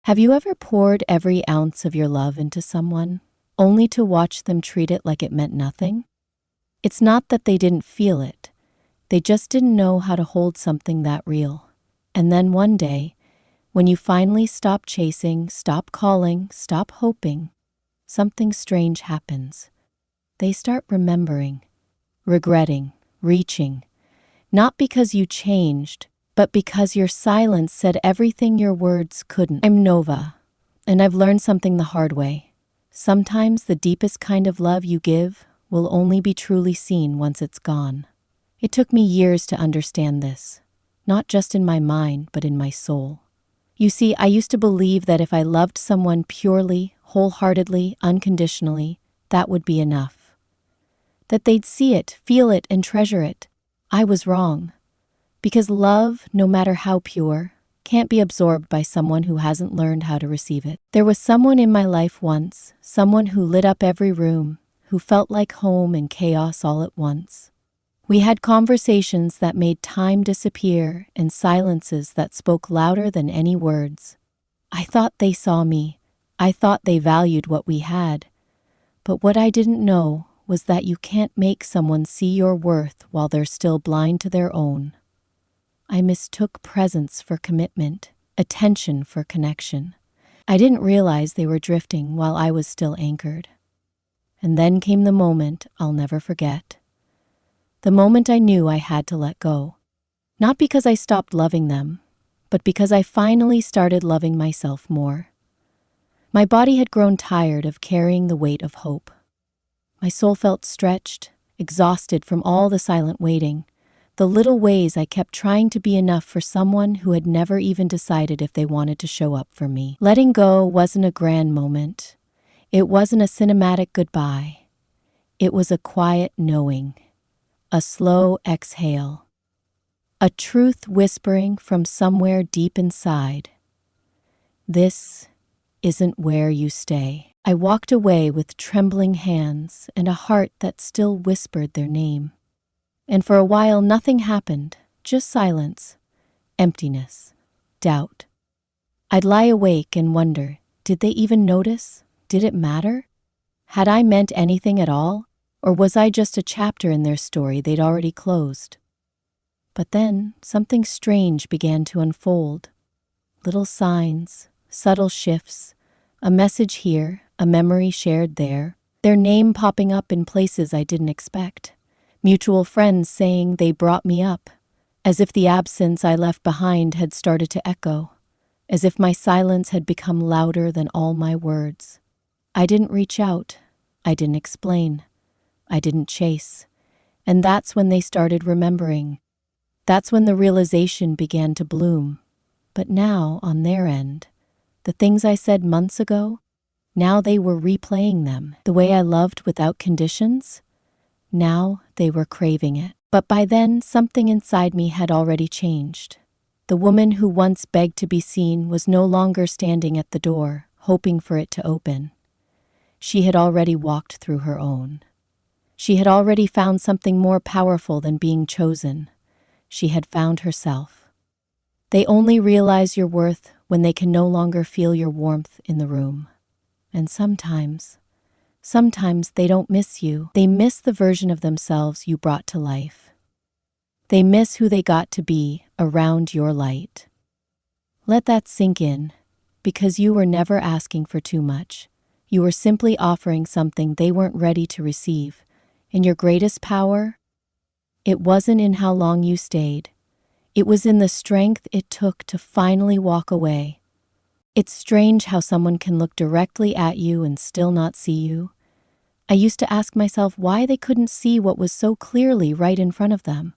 Have you ever poured every ounce of your love into someone, only to watch them treat it like it meant nothing? It's not that they didn't feel it, they just didn't know how to hold something that real. And then one day, when you finally stop chasing, stop calling, stop hoping, something strange happens. They start remembering, regretting, reaching, not because you changed, but because your silence said everything your words couldn't. I'm Nova, and I've learned something the hard way. Sometimes the deepest kind of love you give will only be truly seen once it's gone. It took me years to understand this, not just in my mind, but in my soul. You see, I used to believe that if I loved someone purely, wholeheartedly, unconditionally, that would be enough. That they'd see it, feel it, and treasure it. I was wrong. Because love, no matter how pure, can't be absorbed by someone who hasn't learned how to receive it. There was someone in my life once, someone who lit up every room, who felt like home and chaos all at once. We had conversations that made time disappear and silences that spoke louder than any words. I thought they saw me. I thought they valued what we had. But what I didn't know was that you can't make someone see your worth while they're still blind to their own. I mistook presence for commitment, attention for connection. I didn't realize they were drifting while I was still anchored. And then came the moment I'll never forget. The moment I knew I had to let go. Not because I stopped loving them, but because I finally started loving myself more. My body had grown tired of carrying the weight of hope. My soul felt stretched, exhausted from all the silent waiting, the little ways I kept trying to be enough for someone who had never even decided if they wanted to show up for me. Letting go wasn't a grand moment. It wasn't a cinematic goodbye. It was a quiet knowing, a slow exhale, a truth whispering from somewhere deep inside. This isn't where you stay. I walked away with trembling hands and a heart that still whispered their name. And for a while nothing happened, just silence, emptiness, doubt. I'd lie awake and wonder, did they even notice? Did it matter? Had I meant anything at all? Or was I just a chapter in their story they'd already closed? But then something strange began to unfold. Little signs, subtle shifts, a message here, a memory shared there, their name popping up in places I didn't expect. Mutual friends saying they brought me up, as if the absence I left behind had started to echo, as if my silence had become louder than all my words. I didn't reach out, I didn't explain, I didn't chase, and that's when they started remembering. That's when the realization began to bloom. But now, on their end, the things I said months ago, now they were replaying them. The way I loved without conditions, now they were craving it. But by then, something inside me had already changed. The woman who once begged to be seen was no longer standing at the door, hoping for it to open. She had already walked through her own. She had already found something more powerful than being chosen. She had found herself. They only realize your worth when they can no longer feel your warmth in the room. And sometimes they don't miss you. They miss the version of themselves you brought to life. They miss who they got to be around your light. Let that sink in, because you were never asking for too much. You were simply offering something they weren't ready to receive. And your greatest power? It wasn't in how long you stayed. It was in the strength it took to finally walk away. It's strange how someone can look directly at you and still not see you. I used to ask myself why they couldn't see what was so clearly right in front of them.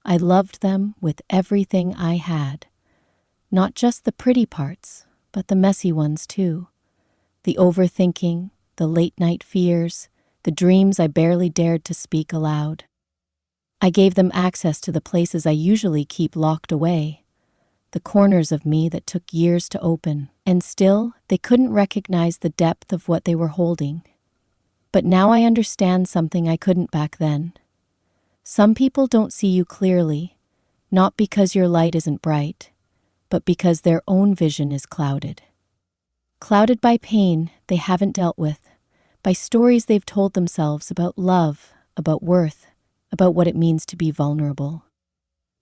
I loved them with everything I had. Not just the pretty parts, but the messy ones too. The overthinking, the late-night fears, the dreams I barely dared to speak aloud. I gave them access to the places I usually keep locked away, the corners of me that took years to open, and still they couldn't recognize the depth of what they were holding. But now I understand something I couldn't back then. Some people don't see you clearly, not because your light isn't bright, but because their own vision is clouded. clouded by pain they haven't dealt with, by stories they've told themselves about love, about worth, about what it means to be vulnerable.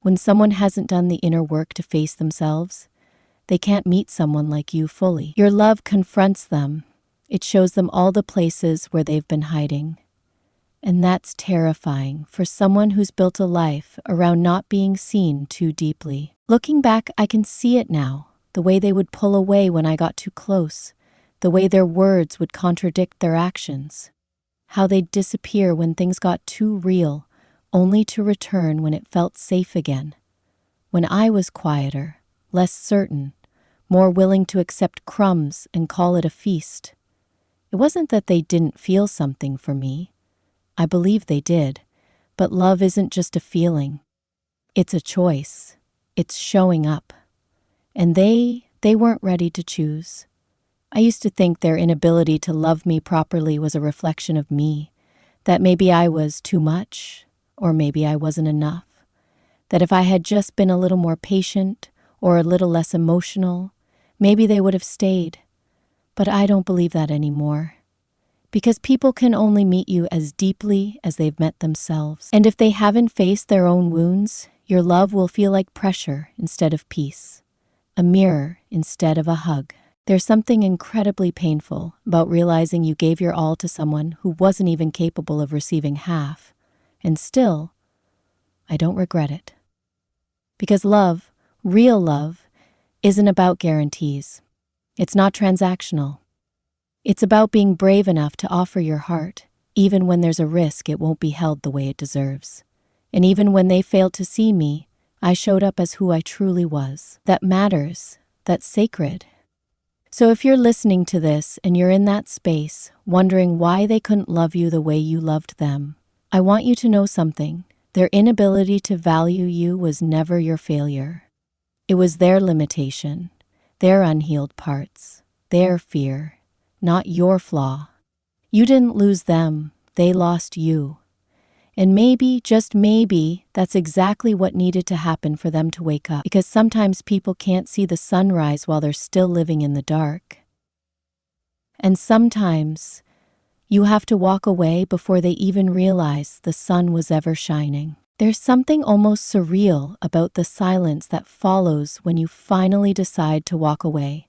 When someone hasn't done the inner work to face themselves, they can't meet someone like you fully. Your love confronts them. It shows them all the places where they've been hiding. And that's terrifying for someone who's built a life around not being seen too deeply. Looking back, I can see it now. The way they would pull away when I got too close. The way their words would contradict their actions. How they'd disappear when things got too real, only to return when it felt safe again. When I was quieter, less certain, more willing to accept crumbs and call it a feast. It wasn't that they didn't feel something for me. I believe they did. But love isn't just a feeling. It's a choice. It's showing up. And they weren't ready to choose. I used to think their inability to love me properly was a reflection of me, that maybe I was too much, or maybe I wasn't enough, that if I had just been a little more patient or a little less emotional, maybe they would have stayed. But I don't believe that anymore. Because people can only meet you as deeply as they've met themselves. And if they haven't faced their own wounds, your love will feel like pressure instead of peace. A mirror instead of a hug. There's something incredibly painful about realizing you gave your all to someone who wasn't even capable of receiving half. And still, I don't regret it. Because love, real love, isn't about guarantees. It's not transactional. It's about being brave enough to offer your heart, even when there's a risk it won't be held the way it deserves. And even when they failed to see me, I showed up as who I truly was. That matters. That's sacred. So if you're listening to this and you're in that space, wondering why they couldn't love you the way you loved them, I want you to know something. Their inability to value you was never your failure. It was their limitation, their unhealed parts, their fear, not your flaw. You didn't lose them, they lost you. And maybe, just maybe, that's exactly what needed to happen for them to wake up. Because sometimes people can't see the sunrise while they're still living in the dark. And sometimes you have to walk away before they even realize the sun was ever shining. There's something almost surreal about the silence that follows when you finally decide to walk away.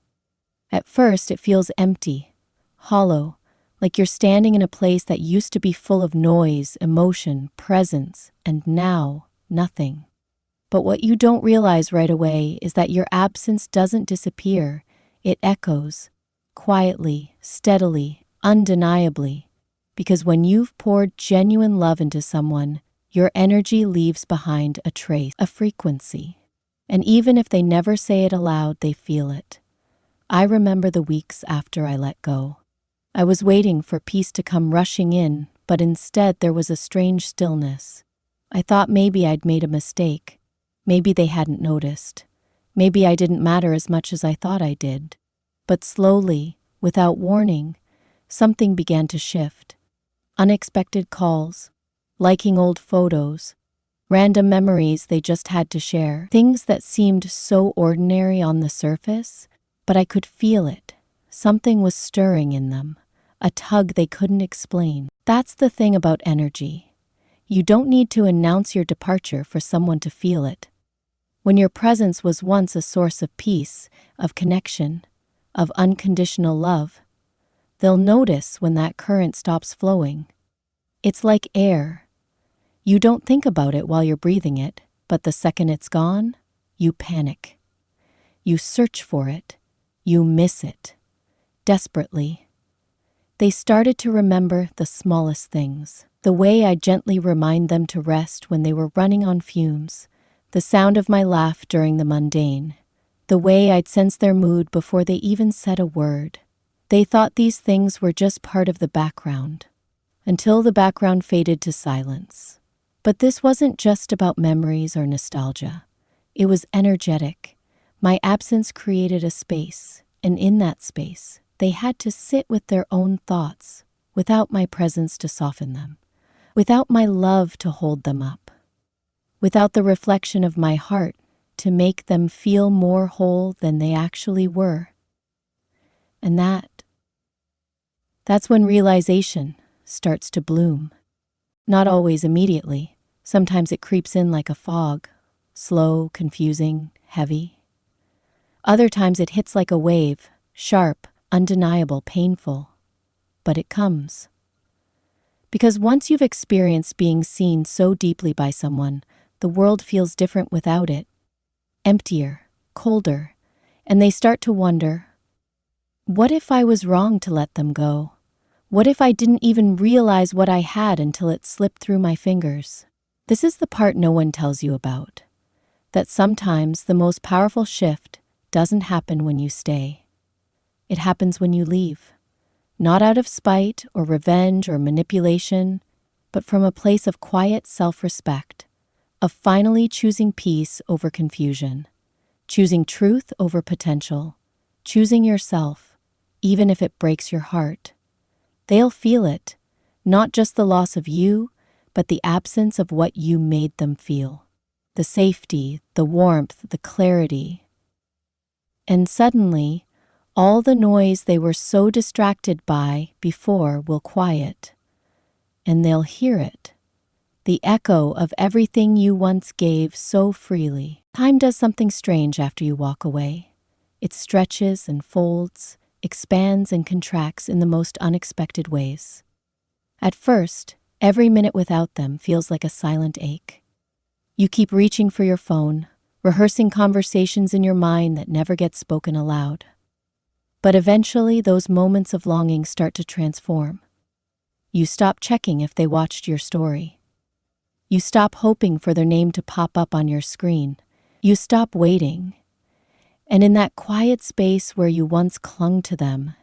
At first, it feels empty, hollow, like you're standing in a place that used to be full of noise, emotion, presence, and now, nothing. But what you don't realize right away is that your absence doesn't disappear. It echoes, quietly, steadily, undeniably. Because when you've poured genuine love into someone, your energy leaves behind a trace, a frequency. And even if they never say it aloud, they feel it. I remember the weeks after I let go. I was waiting for peace to come rushing in, but instead there was a strange stillness. I thought maybe I'd made a mistake. Maybe they hadn't noticed. Maybe I didn't matter as much as I thought I did. But slowly, without warning, something began to shift. Unexpected calls, liking old photos, random memories they just had to share. Things that seemed so ordinary on the surface, but I could feel it. Something was stirring in them, a tug they couldn't explain. That's the thing about energy. You don't need to announce your departure for someone to feel it. When your presence was once a source of peace, of connection, of unconditional love, they'll notice when that current stops flowing. It's like air. You don't think about it while you're breathing it, but the second it's gone, you panic. You search for it. You miss it. Desperately. They started to remember the smallest things. The way I gently remind them to rest when they were running on fumes. The sound of my laugh during the mundane. The way I'd sense their mood before they even said a word. They thought these things were just part of the background. Until the background faded to silence. But this wasn't just about memories or nostalgia. It was energetic. My absence created a space, and in that space, they had to sit with their own thoughts, without my presence to soften them, without my love to hold them up, without the reflection of my heart to make them feel more whole than they actually were. And that's when realization starts to bloom. Not always immediately. Sometimes it creeps in like a fog, slow, confusing, heavy. Other times it hits like a wave, sharp, undeniable, painful. But it comes. Because once you've experienced being seen so deeply by someone, the world feels different without it. Emptier, colder, and they start to wonder, what if I was wrong to let them go? What if I didn't even realize what I had until it slipped through my fingers? This is the part no one tells you about. That sometimes the most powerful shift doesn't happen when you stay. It happens when you leave. Not out of spite or revenge or manipulation, but from a place of quiet self-respect, of finally choosing peace over confusion, choosing truth over potential, choosing yourself, even if it breaks your heart. They'll feel it, not just the loss of you, but the absence of what you made them feel. The safety, the warmth, the clarity. And suddenly, all the noise they were so distracted by before will quiet. And they'll hear it. The echo of everything you once gave so freely. Time does something strange after you walk away. It stretches and folds, expands and contracts in the most unexpected ways. At first, every minute without them feels like a silent ache. You keep reaching for your phone, rehearsing conversations in your mind that never get spoken aloud. But eventually, those moments of longing start to transform. You stop checking if they watched your story. You stop hoping for their name to pop up on your screen. You stop waiting. And in that quiet space where you once clung to them,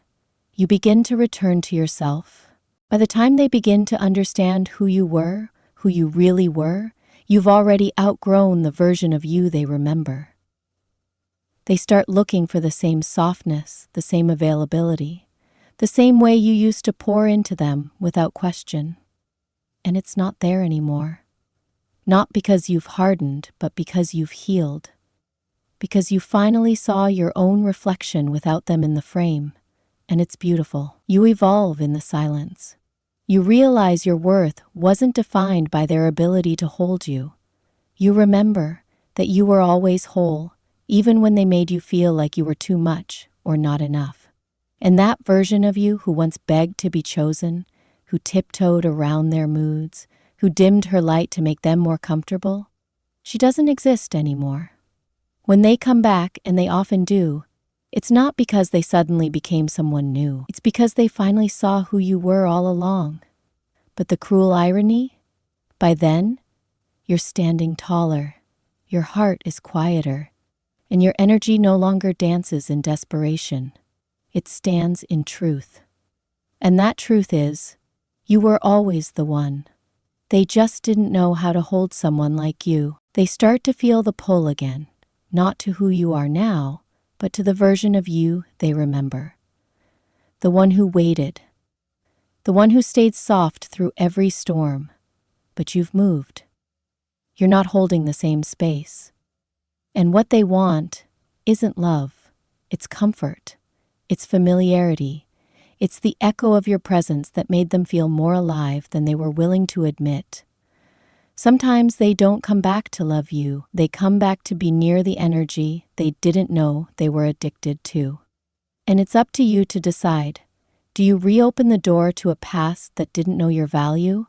you begin to return to yourself. By the time they begin to understand who you really were, you've already outgrown the version of you they remember. They start looking for the same softness, the same availability, the same way you used to pour into them without question. And it's not there anymore. Not because you've hardened, but because you've healed. Because you finally saw your own reflection without them in the frame. And it's beautiful. You evolve in the silence. You realize your worth wasn't defined by their ability to hold you. You remember that you were always whole, even when they made you feel like you were too much or not enough. And that version of you who once begged to be chosen, who tiptoed around their moods, who dimmed her light to make them more comfortable, she doesn't exist anymore. When they come back, and they often do, it's not because they suddenly became someone new. It's because they finally saw who you were all along. But the cruel irony? By then, you're standing taller, your heart is quieter, and your energy no longer dances in desperation. It stands in truth. And that truth is, you were always the one. They just didn't know how to hold someone like you. They start to feel the pull again, not to who you are now, but to the version of you they remember. The one who waited. The one who stayed soft through every storm. But you've moved. You're not holding the same space. And what they want isn't love. It's comfort. It's familiarity. It's the echo of your presence that made them feel more alive than they were willing to admit. Sometimes they don't come back to love you. They come back to be near the energy they didn't know they were addicted to. And it's up to you to decide. Do you reopen the door to a past that didn't know your value?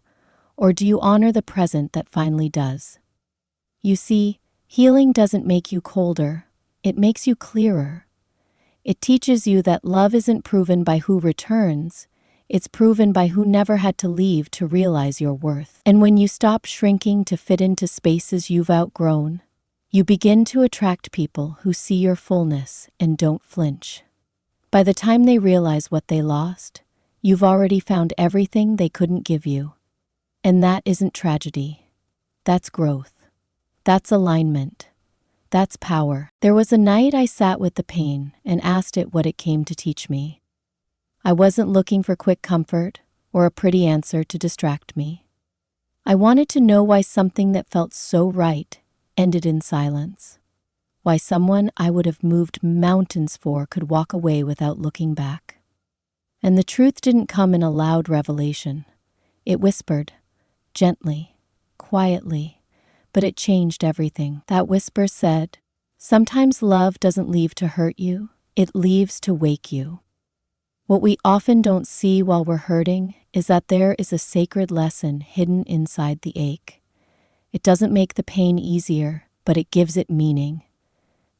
Or do you honor the present that finally does? You see, healing doesn't make you colder. It makes you clearer. It teaches you that love isn't proven by who returns. It's proven by who never had to leave to realize your worth. And when you stop shrinking to fit into spaces you've outgrown, you begin to attract people who see your fullness and don't flinch. By the time they realize what they lost, you've already found everything they couldn't give you. And that isn't tragedy. That's growth. That's alignment. That's power. There was a night I sat with the pain and asked it what it came to teach me. I wasn't looking for quick comfort or a pretty answer to distract me. I wanted to know why something that felt so right ended in silence. Why someone I would have moved mountains for could walk away without looking back. And the truth didn't come in a loud revelation. It whispered, gently, quietly, but it changed everything. That whisper said, sometimes love doesn't leave to hurt you, it leaves to wake you. What we often don't see while we're hurting is that there is a sacred lesson hidden inside the ache. It doesn't make the pain easier, but it gives it meaning.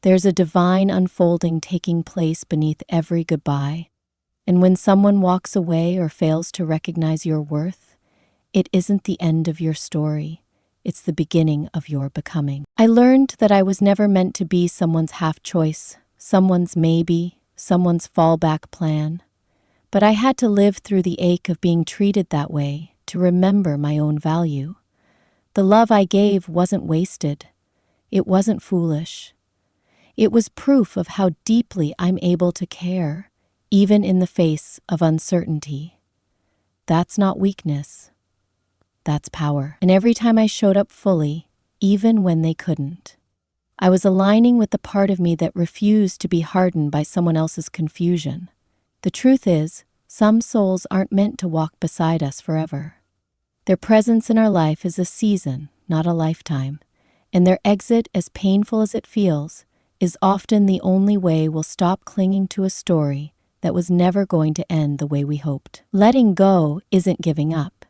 There's a divine unfolding taking place beneath every goodbye. And when someone walks away or fails to recognize your worth, it isn't the end of your story. It's the beginning of your becoming. I learned that I was never meant to be someone's half choice, someone's maybe, someone's fallback plan. But I had to live through the ache of being treated that way to remember my own value. The love I gave wasn't wasted. It wasn't foolish. It was proof of how deeply I'm able to care, even in the face of uncertainty. That's not weakness. That's power. And every time I showed up fully, even when they couldn't, I was aligning with the part of me that refused to be hardened by someone else's confusion. The truth is, some souls aren't meant to walk beside us forever. Their presence in our life is a season, not a lifetime, and their exit, as painful as it feels, is often the only way we'll stop clinging to a story that was never going to end the way we hoped. Letting go isn't giving up.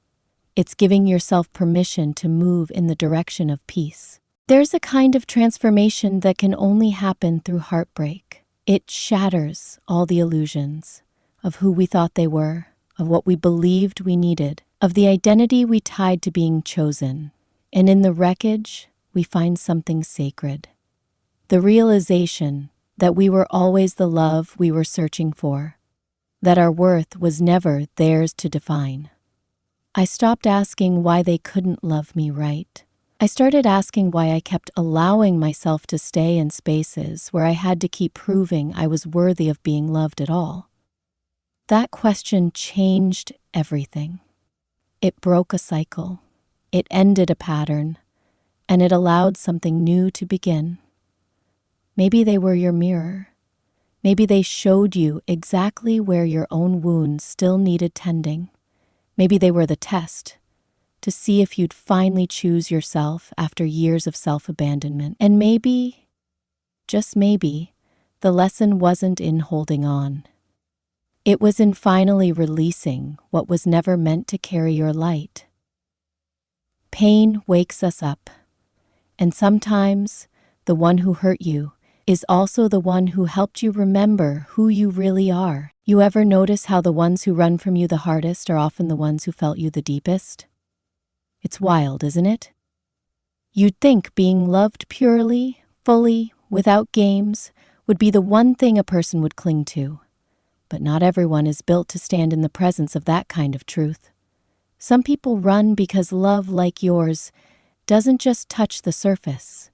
It's giving yourself permission to move in the direction of peace. There's a kind of transformation that can only happen through heartbreak. It shatters all the illusions of who we thought they were, of what we believed we needed, of the identity we tied to being chosen. And in the wreckage, we find something sacred. The realization that we were always the love we were searching for, that our worth was never theirs to define. I stopped asking why they couldn't love me right. I started asking why I kept allowing myself to stay in spaces where I had to keep proving I was worthy of being loved at all. That question changed everything. It broke a cycle. It ended a pattern, and it allowed something new to begin. Maybe they were your mirror. Maybe they showed you exactly where your own wounds still needed tending. Maybe they were the test, to see if you'd finally choose yourself after years of self-abandonment. And maybe, just maybe, the lesson wasn't in holding on. It was in finally releasing what was never meant to carry your light. Pain wakes us up, and sometimes the one who hurt you is also the one who helped you remember who you really are. You ever notice how the ones who run from you the hardest are often the ones who felt you the deepest? It's wild, isn't it? You'd think being loved purely, fully, without games, would be the one thing a person would cling to. But not everyone is built to stand in the presence of that kind of truth. Some people run because love like yours doesn't just touch the surface.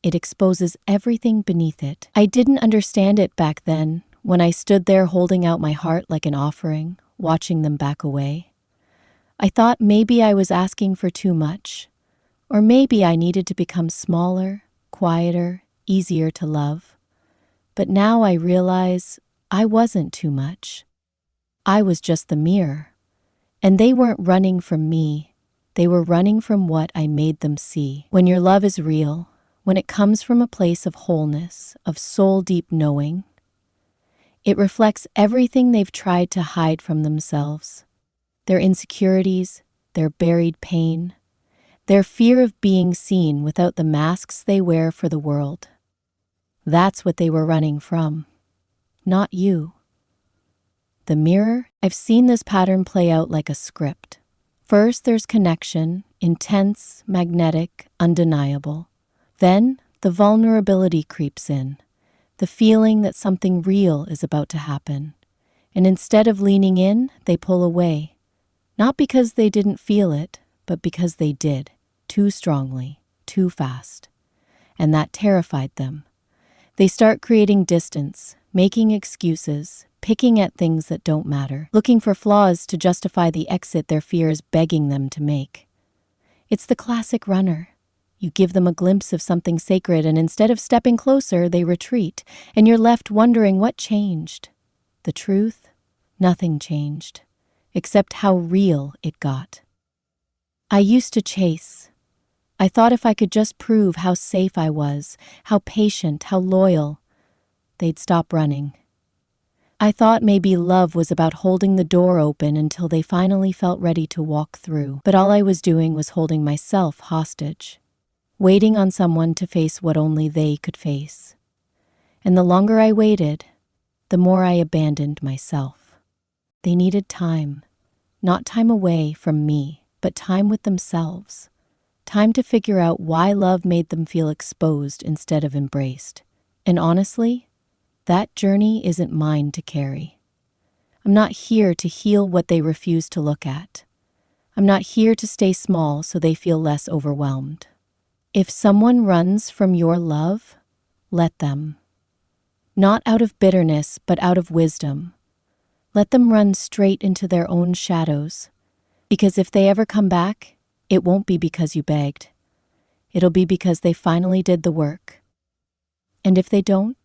It exposes everything beneath it. I didn't understand it back then, when I stood there holding out my heart like an offering, watching them back away. I thought maybe I was asking for too much, or maybe I needed to become smaller, quieter, easier to love. But now I realize I wasn't too much. I was just the mirror. And they weren't running from me. They were running from what I made them see. When your love is real, when it comes from a place of wholeness, of soul-deep knowing, it reflects everything they've tried to hide from themselves. Their insecurities, their buried pain, their fear of being seen without the masks they wear for the world. That's what they were running from. Not you. The mirror? I've seen this pattern play out like a script. First, there's connection, intense, magnetic, undeniable. Then, the vulnerability creeps in, the feeling that something real is about to happen. And instead of leaning in, they pull away. Not because they didn't feel it, but because they did, too strongly, too fast. And that terrified them. They start creating distance, making excuses, picking at things that don't matter, looking for flaws to justify the exit their fear is begging them to make. It's the classic runner. You give them a glimpse of something sacred, and instead of stepping closer, they retreat, and you're left wondering what changed. The truth? Nothing changed, except how real it got. I used to chase. I thought if I could just prove how safe I was, how patient, how loyal, they'd stop running. I thought maybe love was about holding the door open until they finally felt ready to walk through. But all I was doing was holding myself hostage, waiting on someone to face what only they could face. And the longer I waited, the more I abandoned myself. They needed time, not time away from me, but time with themselves. Time to figure out why love made them feel exposed instead of embraced. And honestly, that journey isn't mine to carry. I'm not here to heal what they refuse to look at. I'm not here to stay small so they feel less overwhelmed. If someone runs from your love, let them. Not out of bitterness, but out of wisdom. Let them run straight into their own shadows. Because if they ever come back, it won't be because you begged. It'll be because they finally did the work. And if they don't,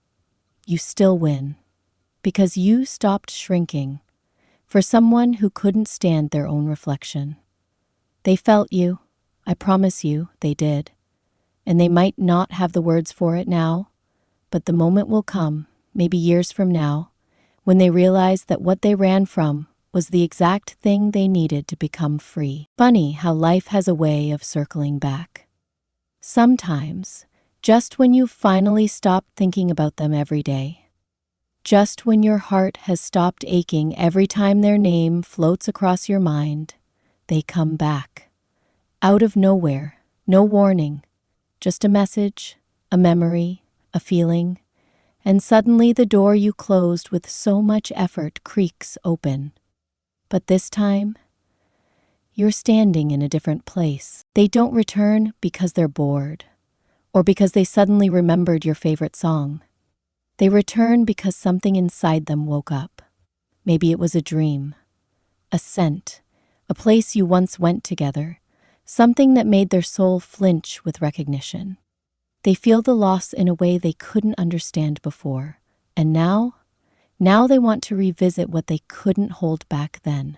you still win. Because you stopped shrinking for someone who couldn't stand their own reflection. They felt you. I promise you, they did. And they might not have the words for it now, but the moment will come, maybe years from now, when they realize that what they ran from was the exact thing they needed to become free. Funny how life has a way of circling back. Sometimes, just when you finally stopped thinking about them every day. Just when your heart has stopped aching every time their name floats across your mind, they come back. Out of nowhere, no warning, just a message, a memory, a feeling, and suddenly the door you closed with so much effort creaks open. But this time, you're standing in a different place. They don't return because they're bored, or because they suddenly remembered your favorite song. They return because something inside them woke up. Maybe it was a dream, a scent, a place you once went together, something that made their soul flinch with recognition. They feel the loss in a way they couldn't understand before, and now they want to revisit what they couldn't hold back then.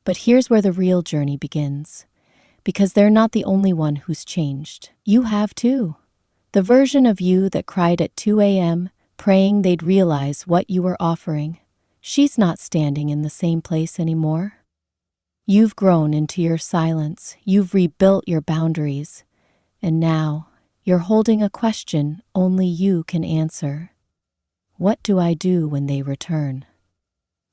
But here's where the real journey begins, because they're not the only one who's changed. You have too. The version of you that cried at 2 a.m., praying they'd realize what you were offering. She's not standing in the same place anymore. You've grown into your silence, you've rebuilt your boundaries, and now you're holding a question only you can answer. What do I do when they return?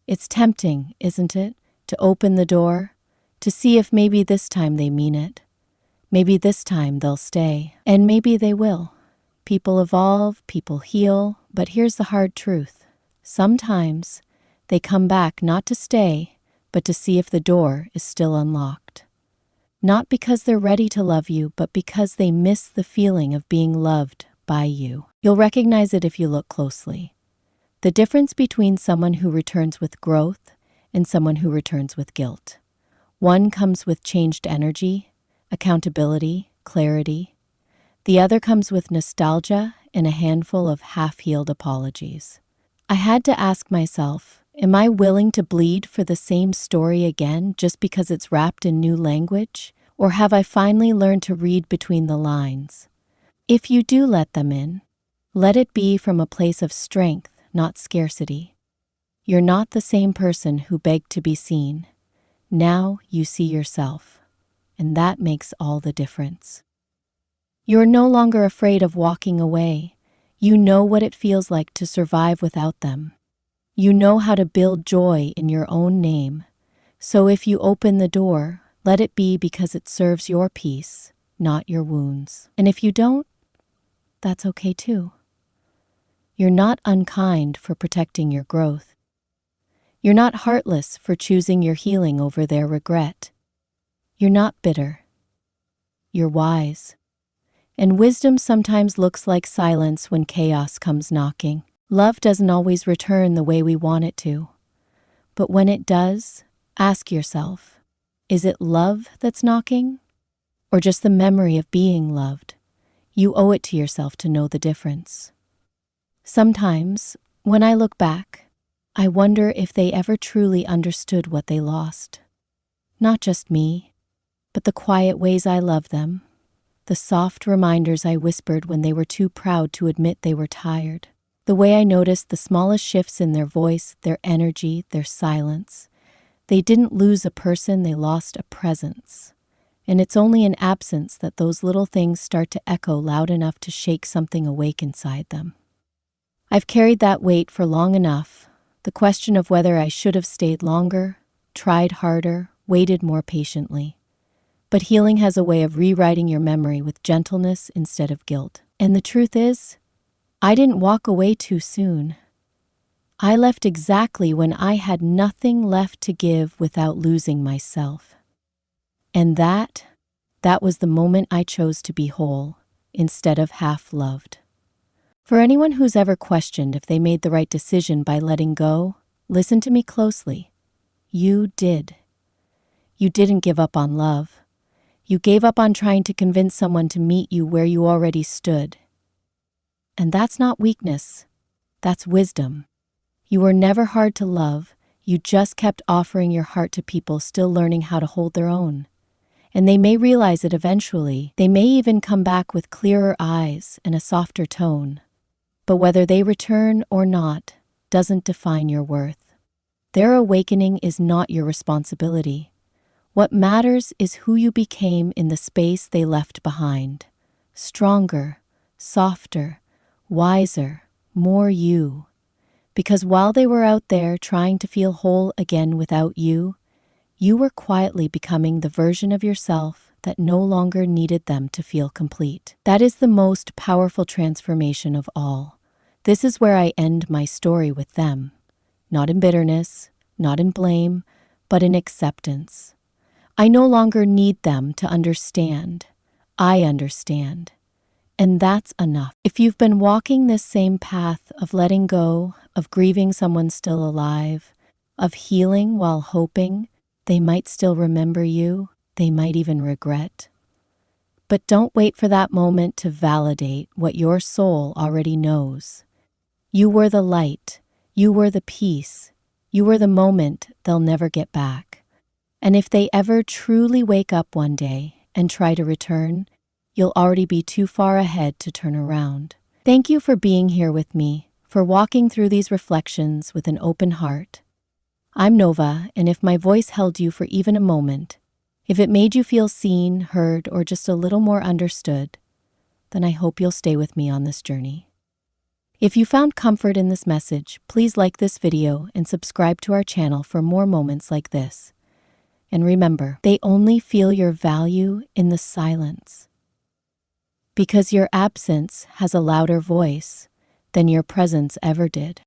It's tempting, isn't it, to open the door, to see if maybe this time they mean it. Maybe this time they'll stay, and maybe they will. People evolve, people heal, but here's the hard truth. Sometimes they come back not to stay, but to see if the door is still unlocked. Not because they're ready to love you, but because they miss the feeling of being loved by you. You'll recognize it if you look closely. The difference between someone who returns with growth and someone who returns with guilt. One comes with changed energy, accountability, clarity. The other comes with nostalgia and a handful of half-healed apologies. I had to ask myself, am I willing to bleed for the same story again just because it's wrapped in new language? Or have I finally learned to read between the lines? If you do let them in, let it be from a place of strength, not scarcity. You're not the same person who begged to be seen. Now you see yourself, and that makes all the difference. You're no longer afraid of walking away. You know what it feels like to survive without them. You know how to build joy in your own name. So if you open the door, let it be because it serves your peace, not your wounds. And if you don't, that's okay too. You're not unkind for protecting your growth. You're not heartless for choosing your healing over their regret. You're not bitter. You're wise. And wisdom sometimes looks like silence when chaos comes knocking. Love doesn't always return the way we want it to. But when it does, ask yourself, is it love that's knocking? Or just the memory of being loved? You owe it to yourself to know the difference. Sometimes, when I look back, I wonder if they ever truly understood what they lost. Not just me, but the quiet ways I loved them, the soft reminders I whispered when they were too proud to admit they were tired, the way I noticed the smallest shifts in their voice, their energy, their silence. They didn't lose a person, they lost a presence. And it's only in absence that those little things start to echo loud enough to shake something awake inside them. I've carried that weight for long enough, the question of whether I should have stayed longer, tried harder, waited more patiently. But healing has a way of rewriting your memory with gentleness instead of guilt. And the truth is, I didn't walk away too soon. I left exactly when I had nothing left to give without losing myself. And that was the moment I chose to be whole instead of half-loved. For anyone who's ever questioned if they made the right decision by letting go, listen to me closely. You did. You didn't give up on love. You gave up on trying to convince someone to meet you where you already stood. And that's not weakness. That's wisdom. You were never hard to love. You just kept offering your heart to people still learning how to hold their own. And they may realize it eventually. They may even come back with clearer eyes and a softer tone. But whether they return or not doesn't define your worth. Their awakening is not your responsibility. What matters is who you became in the space they left behind. Stronger, softer, wiser, more you. Because while they were out there trying to feel whole again without you, you were quietly becoming the version of yourself that no longer needed them to feel complete. That is the most powerful transformation of all. This is where I end my story with them. Not in bitterness, not in blame, but in acceptance. I no longer need them to understand. I understand. And that's enough. If you've been walking this same path of letting go, of grieving someone still alive, of healing while hoping they might still remember you, they might even regret. But don't wait for that moment to validate what your soul already knows. You were the light. You were the peace. You were the moment they'll never get back. And if they ever truly wake up one day and try to return, you'll already be too far ahead to turn around. Thank you for being here with me, for walking through these reflections with an open heart. I'm Nova, and if my voice held you for even a moment, if it made you feel seen, heard, or just a little more understood, then I hope you'll stay with me on this journey. If you found comfort in this message, please like this video and subscribe to our channel for more moments like this. And remember, they only feel your value in the silence. Because your absence has a louder voice than your presence ever did.